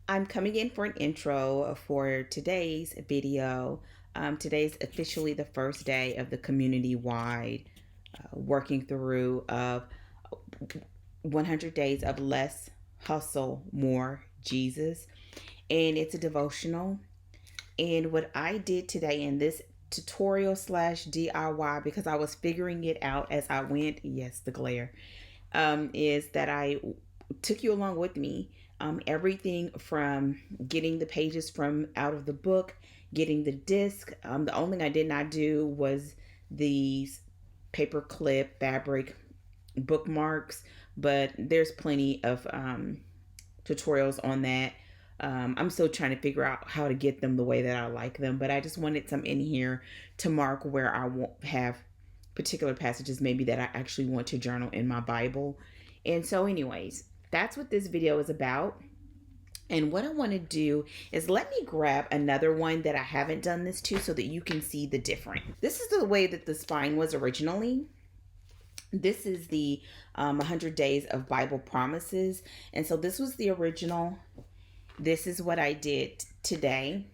I'm coming in for an intro for today's video. Today's officially the first day of the community-wide working through of 100 days of less hustle, more Jesus. And it's a devotional. And what I did today in this tutorial slash DIY, because I was figuring it out as I went, yes, the glare, is that I took you along with me. Everything from getting the pages from out of the book, getting the disc. The only thing I did not do was these paper clip fabric bookmarks, but there's plenty of tutorials on that. I'm still trying to figure out how to get them the way that I like them, but I just wanted some in here to mark where I won't have particular passages maybe that I actually want to journal in my Bible. And so anyways, that's what this video is about. And what I want to do is let me grab another one that I haven't done this to so that you can see the difference. This is the way that the spine was originally. This is the 100 Days of Bible Promises. And so this was the original. This is what I did today.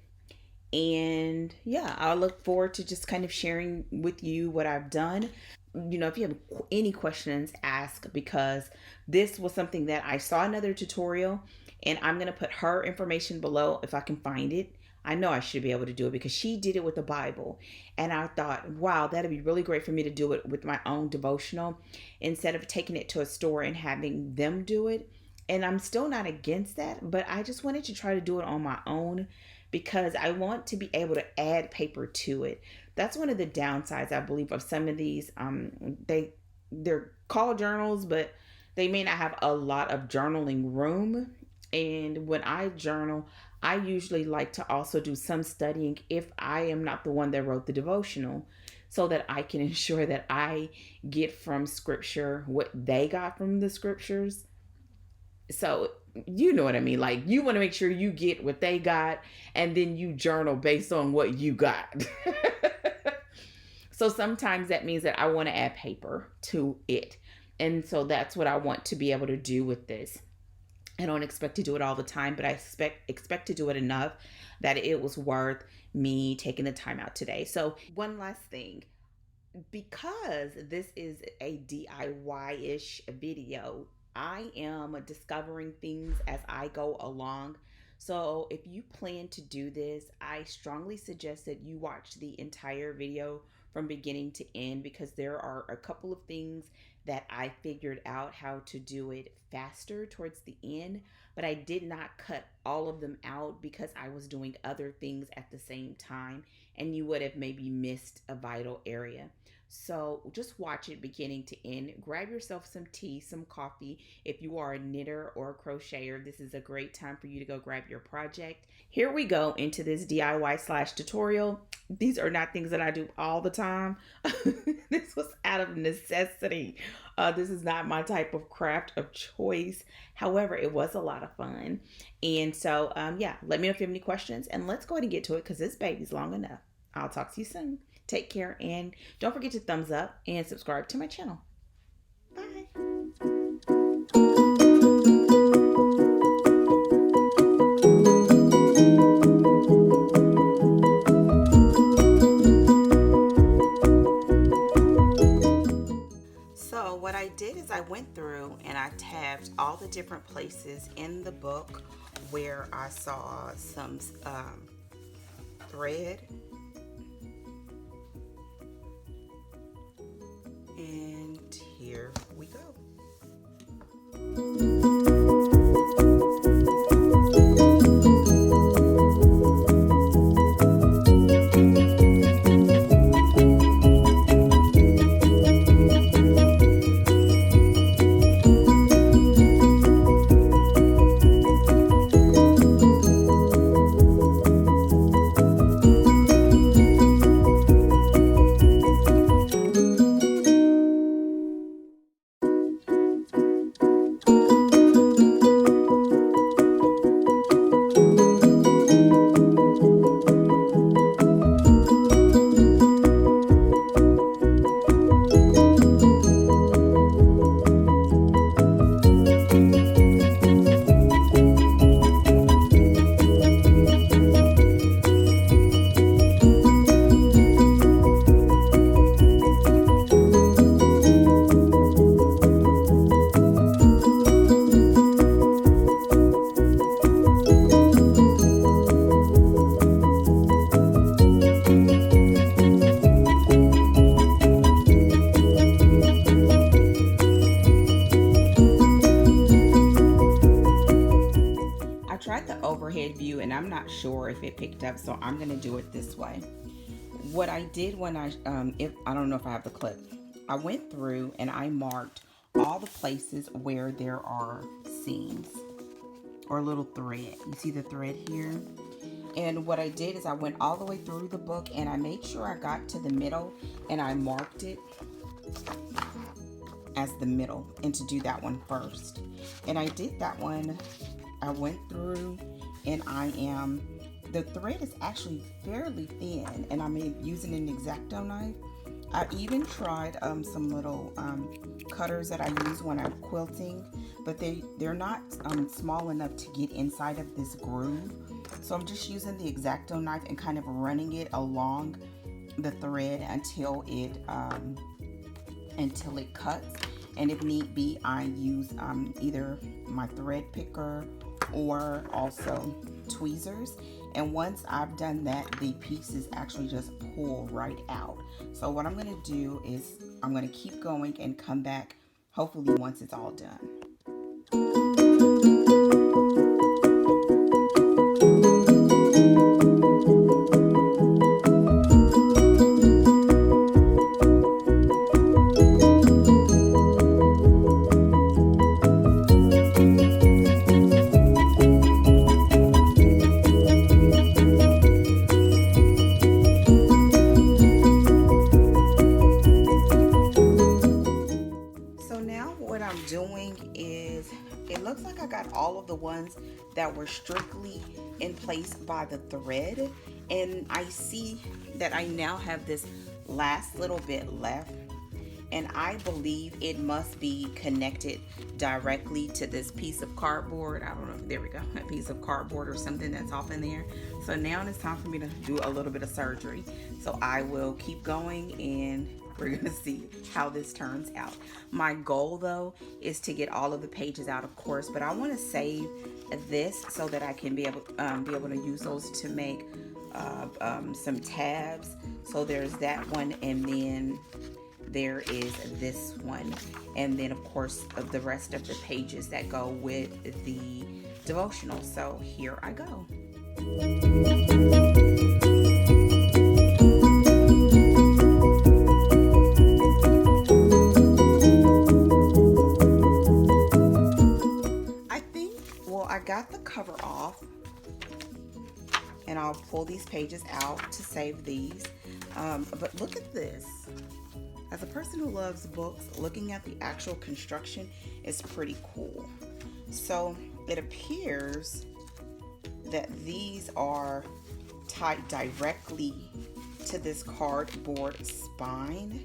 And yeah, I'll look forward to just kind of sharing with you what I've done. You know, if you have any questions, ask, because this was something that I saw another tutorial, and I'm going to put her information below if I can find it. I know I should be able to do it because she did it with the Bible. And I thought, wow, that'd be really great for me to do it with my own devotional instead of taking it to a store and having them do it. And I'm still not against that, but I just wanted to try to do it on my own because I want to be able to add paper to it. That's one of the downsides, I believe, of some of these. They're called journals, but they may not have a lot of journaling room. And when I journal, I usually like to also do some studying if I am not the one that wrote the devotional, so that I can ensure that I get from scripture what they got from the scriptures. So you know what I mean? Like, you want to make sure you get what they got, and then you journal based on what you got. So sometimes that means that I want to add paper to it. And so that's what I want to be able to do with this. I don't expect to do it all the time, but I expect to do it enough that it was worth me taking the time out today. So one last thing, because this is a DIY-ish video, I am discovering things as I go along. So if you plan to do this, I strongly suggest that you watch the entire video from beginning to end, because there are a couple of things that I figured out how to do it faster towards the end, but I did not cut all of them out because I was doing other things at the same time, and you would have maybe missed a vital area. So just watch it beginning to end. Grab yourself some tea, some coffee. If you are a knitter or a crocheter, this is a great time for you to go grab your project. Here we go into this DIY / tutorial. These are not things that I do all the time. This was out of necessity. This is not my type of craft of choice. However, it was a lot of fun. And so, yeah, let me know if you have any questions, and let's go ahead and get to it because this baby's long enough. I'll talk to you soon. Take care, and don't forget to thumbs up and subscribe to my channel. Bye. So what I did is I went through and I tabbed all the different places in the book where I saw some thread. And here we go. tried the overhead view and I'm not sure if it picked up, so I'm gonna do it this way. What I did when if I don't know if I have the clip, I went through and I marked all the places where there are seams or a little thread. You see the thread here? And what I did is I went all the way through the book and I made sure I got to the middle and I marked it as the middle, and to do that one first. And I did that one. I went through and the thread is actually fairly thin, and I'm using an X-Acto knife. I even tried some little cutters that I use when I'm quilting, but they're not small enough to get inside of this groove. So I'm just using the X-Acto knife and kind of running it along the thread until it cuts. And if need be, I use either my thread picker or also tweezers. And once I've done that, the pieces actually just pull right out. So what I'm going to do is I'm going to keep going and come back hopefully once it's all done. Doing is, it looks like I got all of the ones that were strictly in place by the thread, and I see that I now have this last little bit left, and I believe it must be connected directly to this piece of cardboard. I don't know, there we go, a piece of cardboard or something that's off in there. So now it's time for me to do a little bit of surgery. So I will keep going and we're gonna see how this turns out. My goal though is to get all of the pages out, of course, but I want to save this so that I can be able to use those to make some tabs. So there's that one, and then there is this one, and then of course the rest of the pages that go with the devotional. So here I go. I got the cover off, and I'll pull these pages out to save these. But look at this. As a person who loves books, looking at the actual construction is pretty cool. So it appears that these are tied directly to this cardboard spine.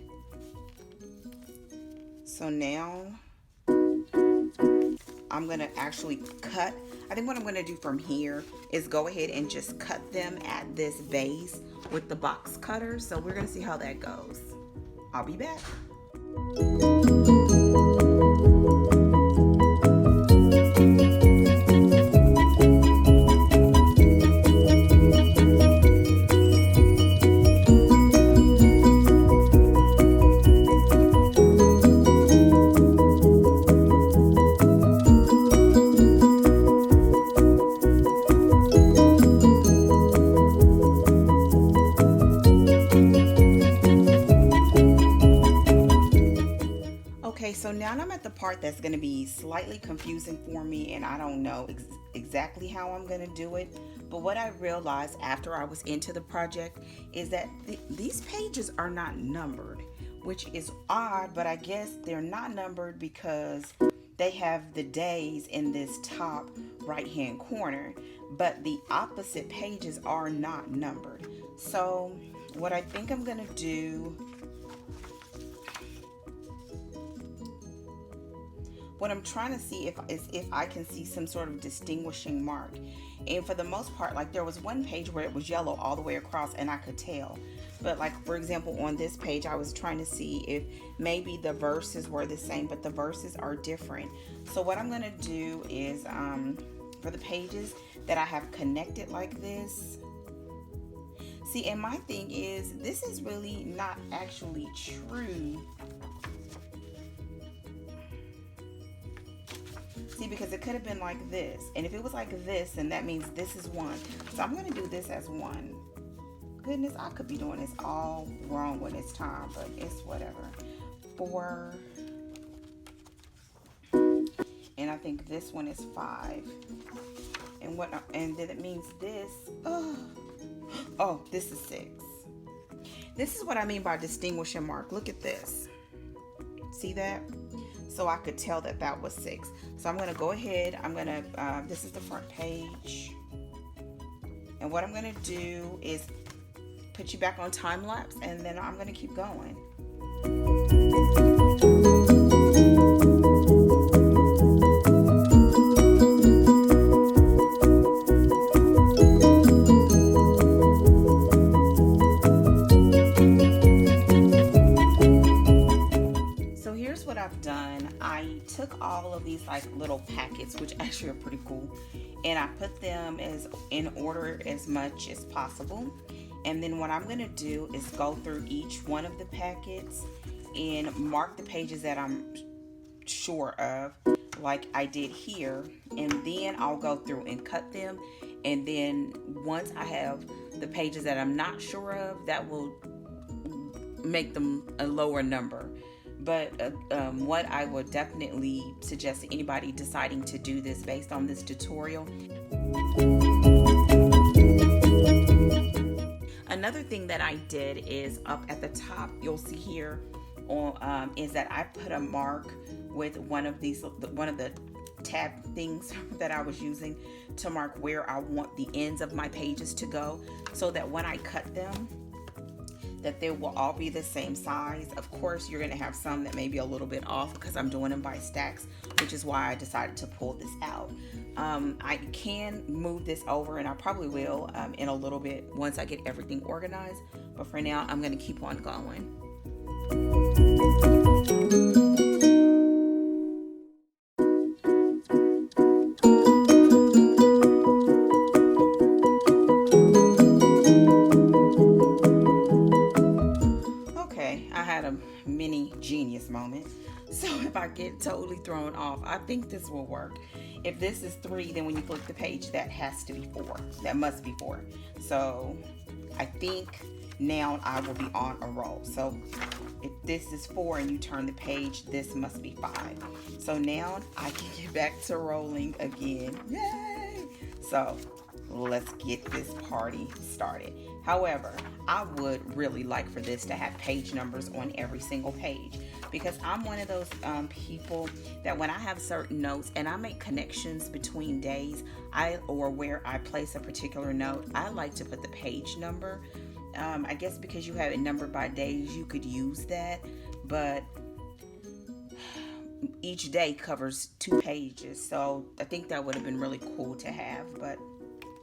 So now I'm gonna actually cut. I think what I'm gonna do from here is go ahead and just cut them at this base with the box cutter. So we're gonna see how that goes. I'll be back. So now I'm at the part that's going to be slightly confusing for me, and I don't know exactly how I'm going to do it. But what I realized after I was into the project is that these pages are not numbered, which is odd, but I guess they're not numbered because they have the days in this top right hand corner, but the opposite pages are not numbered. So what I think I'm going to do, what I'm trying to see if I can see some sort of distinguishing mark. And for the most part, like there was one page where it was yellow all the way across and I could tell. But like, for example, on this page, I was trying to see if maybe the verses were the same, but the verses are different. So what I'm gonna do is, for the pages that I have connected like this, see, and my thing is, this is really not actually true. See, because it could have been like this. And if it was like this, then that means this is 1. So I'm going to do this as 1. Goodness, I could be doing this all wrong when it's time, but it's whatever. 4. And I think this one is 5. And then it means this. Oh, this is 6. This is what I mean by distinguishing mark. Look at this. See that? So I could tell that that was 6. So I'm going to go ahead. I'm going to, this is the front page. And what I'm going to do is put you back on time lapse, and then I'm going to keep going. What I've done, I took all of these like little packets, which actually are pretty cool, and I put them as in order as much as possible. And then what I'm going to do is go through each one of the packets and mark the pages that I'm sure of, like I did here, and then I'll go through and cut them. And then once I have the pages that I'm not sure of, that will make them a lower number. But what I would definitely suggest to anybody deciding to do this based on this tutorial. Another thing that I did is up at the top, you'll see here, is that I put a mark with one of the tab things that I was using to mark where I want the ends of my pages to go, so that when I cut them, that they will all be the same size. Of course, you're gonna have some that may be a little bit off because I'm doing them by stacks, which is why I decided to pull this out. I can move this over, and I probably will in a little bit once I get everything organized. But for now, I'm gonna keep on going. Mini genius moment. So if I get totally thrown off, I think this will work. If this is 3, then when you flip the page, that has to be 4. That must be 4. So I think now I will be on a roll. So if this is 4 and you turn the page, this must be 5. So now I can get back to rolling again. Yay! So let's get this party started. However, I would really like for this to have page numbers on every single page, because I'm one of those people that when I have certain notes and I make connections between days, or where I place a particular note, I like to put the page number. I guess because you have it numbered by days, you could use that, but each day covers 2 pages. So I think that would have been really cool to have, but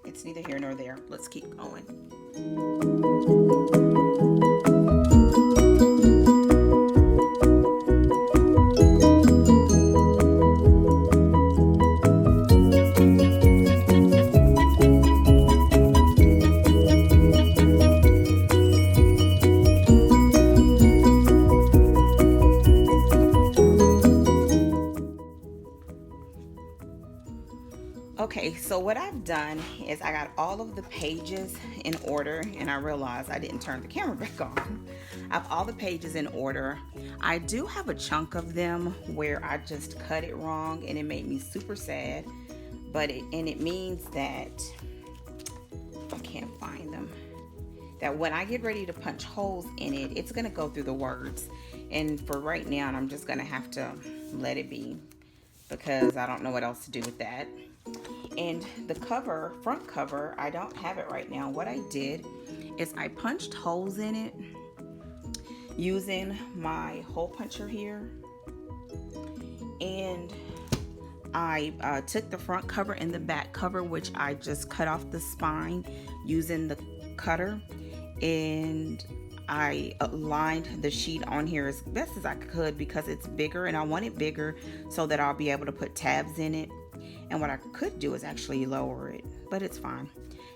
it's neither here nor there. Let's keep going. Okay, so what I've done is I got all of the pages in order, and I realized I didn't turn the camera back on. I have all the pages in order. I do have a chunk of them where I just cut it wrong, and it made me super sad. But it means that I can't find them. That when I get ready to punch holes in it, it's gonna go through the words. And for right now, I'm just gonna have to let it be, because I don't know what else to do with that. And the cover, front cover, I don't have it right now. What I did is I punched holes in it using my hole puncher here, and I took the front cover and the back cover, which I just cut off the spine using the cutter, and I aligned the sheet on here as best as I could because it's bigger, and I want it bigger so that I'll be able to put tabs in it. And what I could do is actually lower it, but it's fine.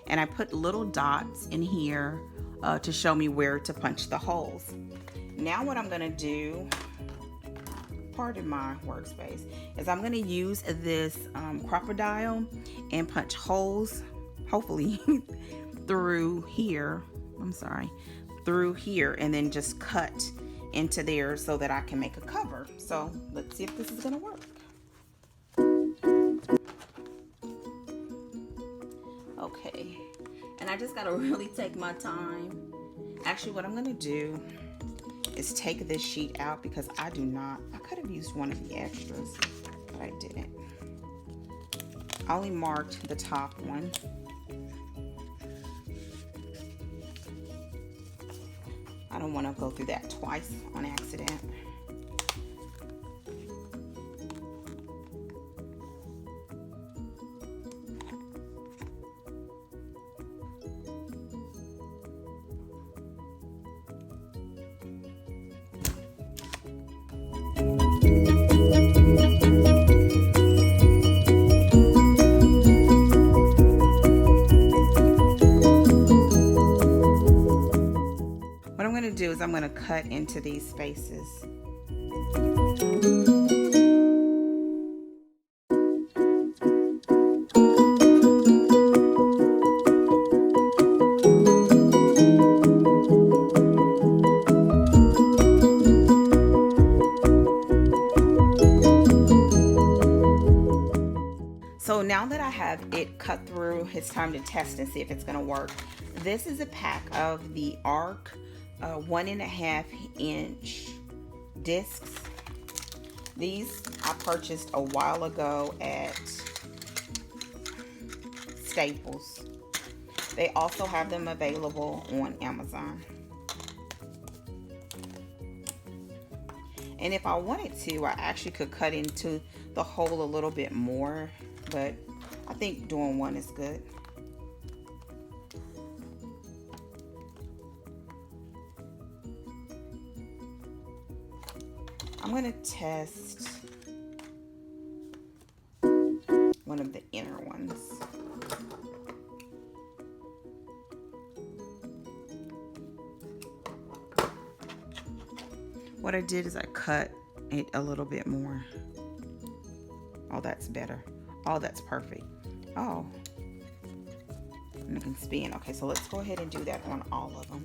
And I put little dots in here to show me where to punch the holes. Now what I'm gonna do pardon my workspace, is I'm going to use this crocodile and punch holes, hopefully through here. I'm sorry, through here, and then just cut into there so that I can make a cover. So let's see if this is going to work. Okay, and I just got to really take my time. Actually, what I'm going to do is take this sheet out because I could have used one of the extras, but I didn't. I only marked the top one. I don't want to go through that twice on accident. I'm going to cut into these spaces. So now that I have it cut through, it's time to test and see if it's going to work. This is a pack of the Arc 1.5 inch discs. These I purchased a while ago at Staples. They also have them available on Amazon. And if I wanted to, I actually could cut into the hole a little bit more, but I think doing one is good. I'm going to test one of the inner ones. What I did is I cut it a little bit more. Oh, that's better. Oh, that's perfect. Oh, and it can spin. Okay, so let's go ahead and do that on all of them.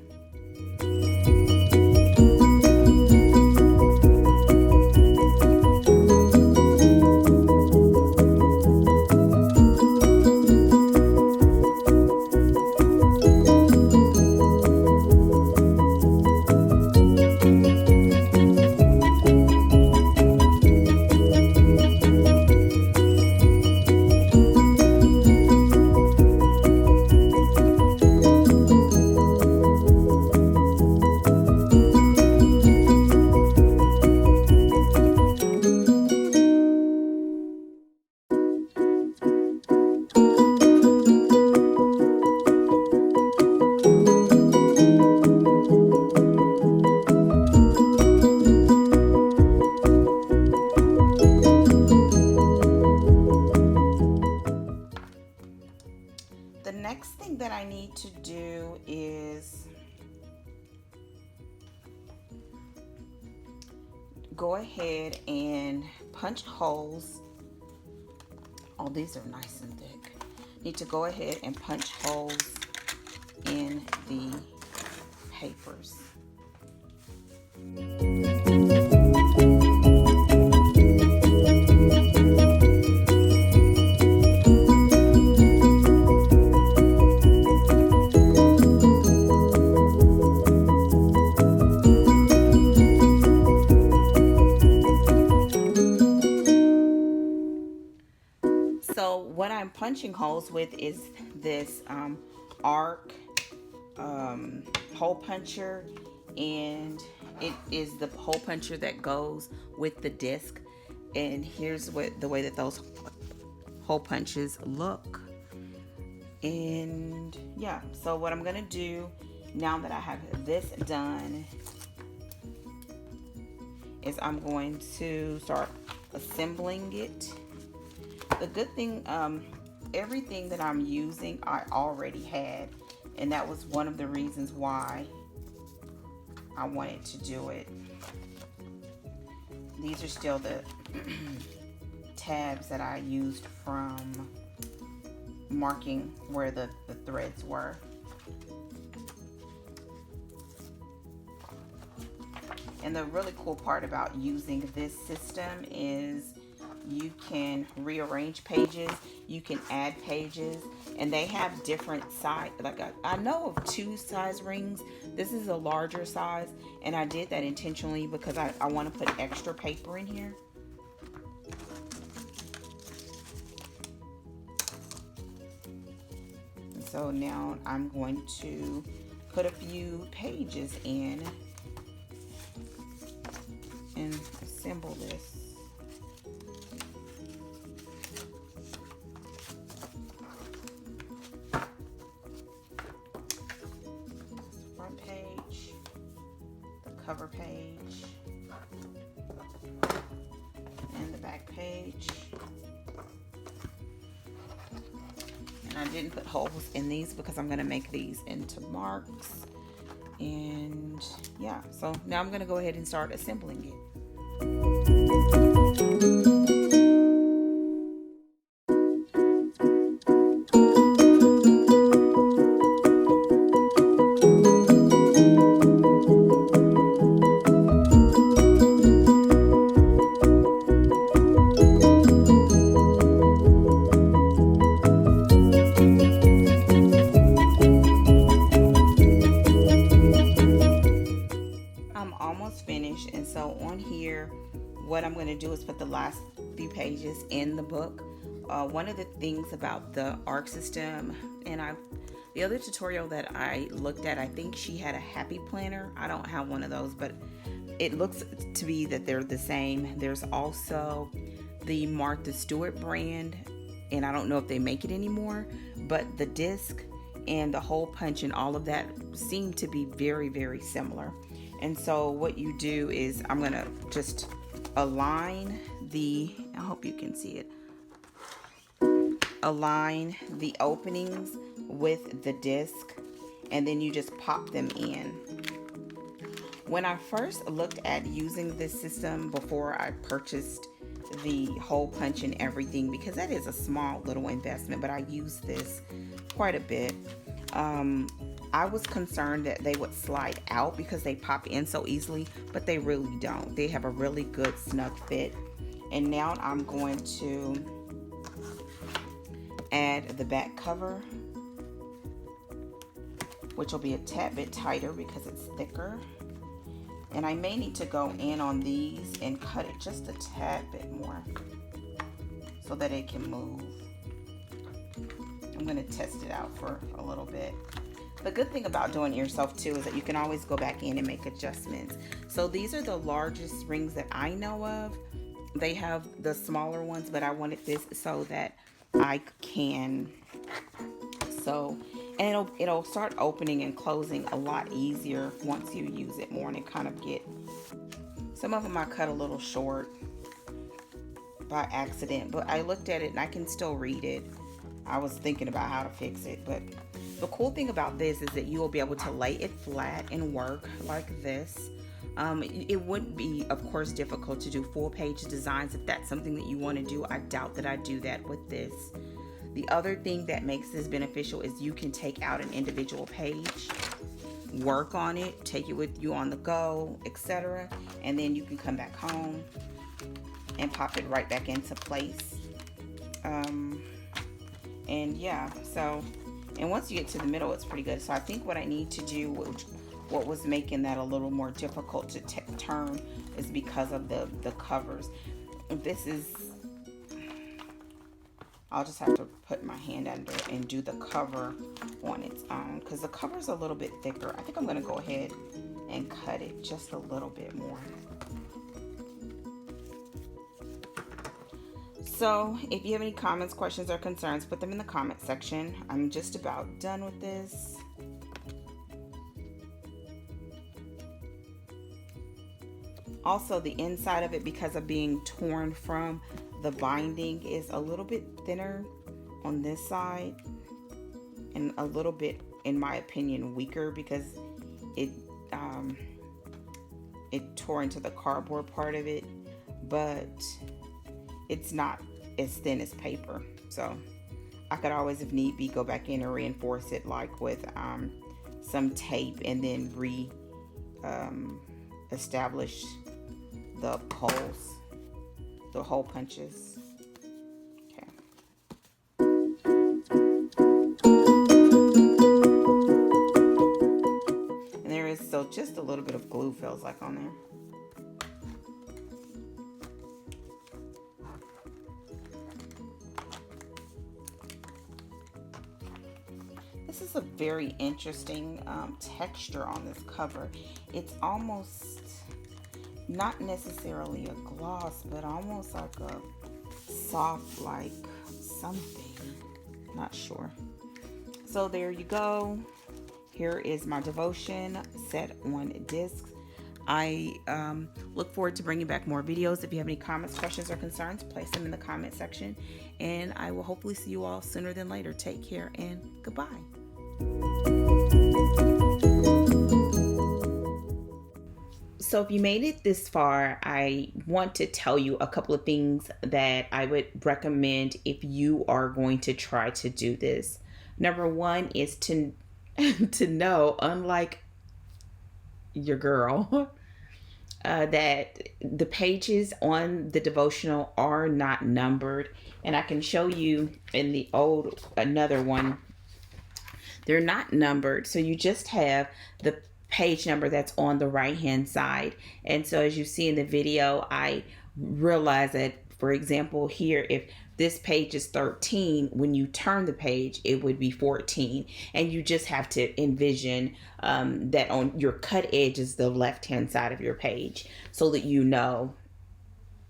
The next thing that I need to do is go ahead and punch holes. Oh, these are nice and thick. Need to go ahead and punch holes in the papers. So what I'm punching holes with is this Arc hole puncher, and it is the hole puncher that goes with the disc. And here's the way that those hole punches look. And yeah, so what I'm gonna do now that I have this done is I'm going to start assembling it. The good thing, everything that I'm using I already had, and that was one of the reasons why I wanted to do it. these are still the tabs that I used from marking where the threads were. And the really cool part about using this system is you can rearrange pages, you can add pages, and they have different size. Like I know of 2 size rings. This is a larger size, and I did that intentionally because I want to put extra paper in here. And so now I'm going to put a few pages in and assemble this. Front page, the cover page, and the back page. And I didn't put holes in these because I'm going to make these into marks. And yeah, so now I'm going to go ahead and start assembling it. Finished, and so on here what I'm going to do is put the last few pages in the book. One of the things about the ARC system, and the other tutorial that I looked at, I think she had a happy planner. I don't have one of those, but it looks to be that they're the same. There's also the Martha Stewart brand, and I don't know if they make it anymore, but the disc and the hole punch and all of that seem to be very, very similar. And so what you do is I'm going to just align I hope you can see it, align the openings with the disc, and then you just pop them in. When I first looked at using this system before I purchased the hole punch and everything, because that is a small little investment, but I use this quite a bit, I was concerned that they would slide out because they pop in so easily, but they really don't. They have a really good snug fit. And now I'm going to add the back cover, which will be a tad bit tighter because it's thicker. And I may need to go in on these and cut it just a tad bit more so that it can move. I'm going to test it out for a little bit. The good thing about doing it yourself too is that you can always go back in and make adjustments. So these are the largest rings that I know of. They have the smaller ones, but I wanted this so that I can and it'll start opening and closing a lot easier once you use it more, and it kind of get, some of them I cut a little short by accident, but I looked at it and I can still read it. I was thinking about how to fix it, but the cool thing about this is that you will be able to lay it flat and work like this. It wouldn't be, of course, difficult to do full page designs if that's something that you want to do. I doubt that I do that with this. The other thing that makes this beneficial is you can take out an individual page, work on it, take it with you on the go, etc. And then you can come back home and pop it right back into place. And yeah, so, and once you get to the middle, it's pretty good. So I think what I need to do, what was making that a little more difficult to turn, is because of the covers. This is, I'll just have to put my hand under it and do the cover on its own, because the cover is a little bit thicker. I think I'm going to go ahead and cut it just a little bit more. So if you have any comments, questions, or concerns, put them in the comment section. I'm just about done with this. Also, the inside of it, because of being torn from the binding, is a little bit thinner on this side and a little bit, in my opinion, weaker because it tore into the cardboard part of it. but it's not as thin as paper. So I could always, if need be, go back in and reinforce it, like with some tape, and then establish the holes, the hole punches. Okay. And there is so just a little bit of glue feels like on there. This is a very interesting texture on this cover. It's almost not necessarily a gloss, but almost like a soft, like something. Not sure. So there you go. Here is my devotion set on discs. I look forward to bringing back more videos. If you have any comments, questions, or concerns, place them in the comment section. And I will hopefully see you all sooner than later. Take care and goodbye. So if you made it this far, I want to tell you a couple of things that I would recommend if you are going to try to do this. Number one is to know, unlike your girl, that the pages on the devotional are not numbered. And I can show you in the another one, they're not numbered. So you just have the page number that's on the right hand side. And so as you see in the video, I realize that, for example, here, if this page is 13, when you turn the page, it would be 14. And you just have to envision that on your cut edge is the left hand side of your page, so that you know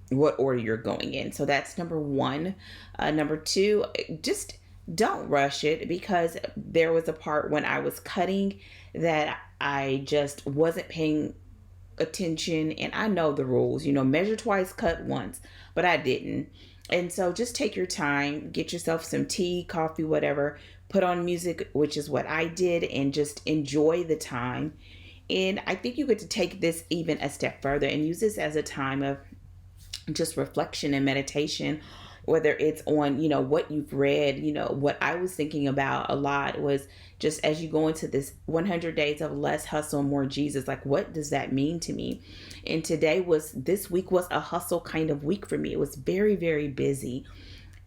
what order you're going in. So that's number one. Number two, just don't rush it, because there was a part when I was cutting that I just wasn't paying attention. And I know the rules, measure twice, cut once, but I didn't. And so just take your time, get yourself some tea, coffee, whatever, put on music, which is what I did, and just enjoy the time. And I think you get to take this even a step further and use this as a time of just reflection and meditation, whether it's on, what you've read. What I was thinking about a lot was just as you go into this 100 days of less hustle, more Jesus, like, what does that mean to me? And this week was a hustle kind of week for me. It was very, very busy,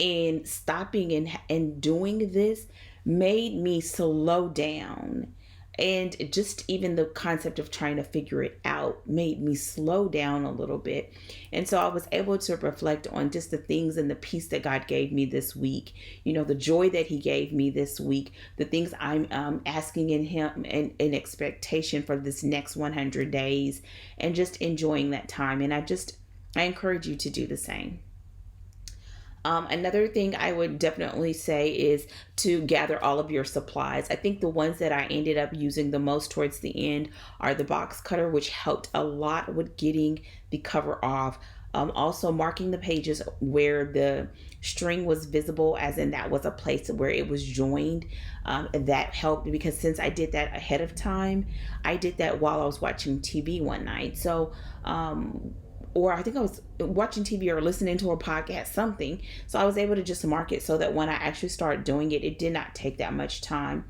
and stopping and doing this made me slow down. And just even the concept of trying to figure it out made me slow down a little bit. And so I was able to reflect on just the things and the peace that God gave me this week, the joy that he gave me this week, the things I'm asking in him and in expectation for this next 100 days, and just enjoying that time. And I encourage you to do the same. Another thing I would definitely say is to gather all of your supplies. I think the ones that I ended up using the most towards the end are the box cutter, which helped a lot with getting the cover off. Also marking the pages where the string was visible, as in that was a place where it was joined. That helped, because since I did that ahead of time, I did that while I was watching TV one night. So, or I think I was watching TV or listening to a podcast, something. So I was able to just mark it so that when I actually started doing it, it did not take that much time.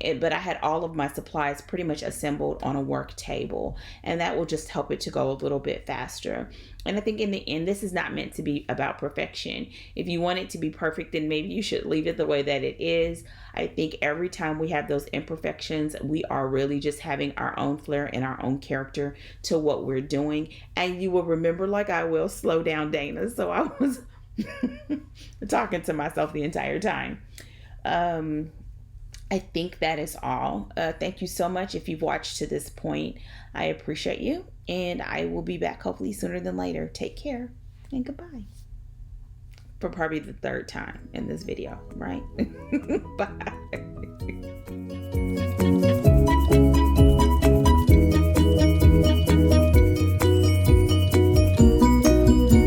But I had all of my supplies pretty much assembled on a work table, and that will just help it to go a little bit faster. And I think in the end, this is not meant to be about perfection. If you want it to be perfect, then maybe you should leave it the way that it is. I think every time we have those imperfections, we are really just having our own flair and our own character to what we're doing. And you will remember, like I will, slow down, Dana. So I was talking to myself the entire time. I think that is all. Thank you so much if you've watched to this point. I appreciate you, and I will be back hopefully sooner than later. Take care and goodbye. For probably the third time in this video, right? Bye.